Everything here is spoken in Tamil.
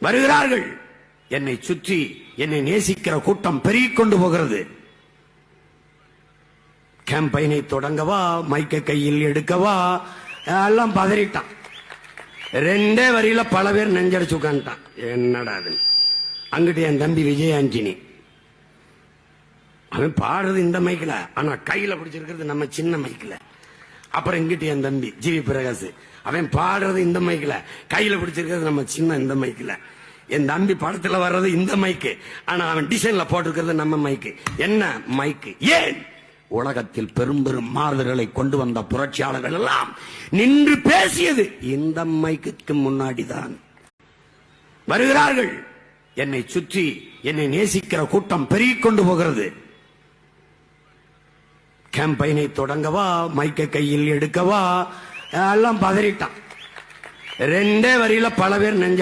வருகிறார்கள். என்னை சுற்றி என்னை நேசிக்கிற கூட்டம் பெருகிக் கொண்டு போகிறது. கேம்பெயினை தொடங்கவா, மைக்க கையில் எடுக்கவா, எல்லாம் பதறிட்டான். 2 வரியில பல பேர் நெஞ்சடிச்சு உட்காந்துட்டான். என்னடா அது? அங்கிட்டு என் தம்பி விஜய் ஆண்டனி, அவன் பாடுறது இந்த மைக்கில், ஆனா கையில பிடிச்சிருக்கிறது நம்ம சின்ன மைக்கில். அப்புறம் இங்கிட்டு என் தம்பி ஜிவி பிரகாஷ், அவன் பாடுறது இந்த மைக்கில், கையில பிடிச்சிருக்கிறது நம்ம சின்ன இந்த மைக்கில். என் தம்பி படத்துல வர்றது இந்த மைக்கு, ஆனா அவன் டிசைன்ல போட்டிருக்கிறது நம்ம மைக்கு. என்ன மைக்கு? ஏன் உலகத்தில் பெரும் பெரும் மாறுதல்களை கொண்டு வந்த புரட்சியாளர்கள் எல்லாம் நின்று பேசியது இந்த மைக்கு முன்னாடிதான். வருகிறார்கள். என்னை சுற்றி என்னை நேசிக்கிற கூட்டம் பெருகிக் கொண்டு போகிறது. கேம்பெயினை தொடங்கவா, மைக்க கையில் எடுக்கவா, எல்லாம் பதறிட்டான். 2 வரியில பல பேர் நெஞ்ச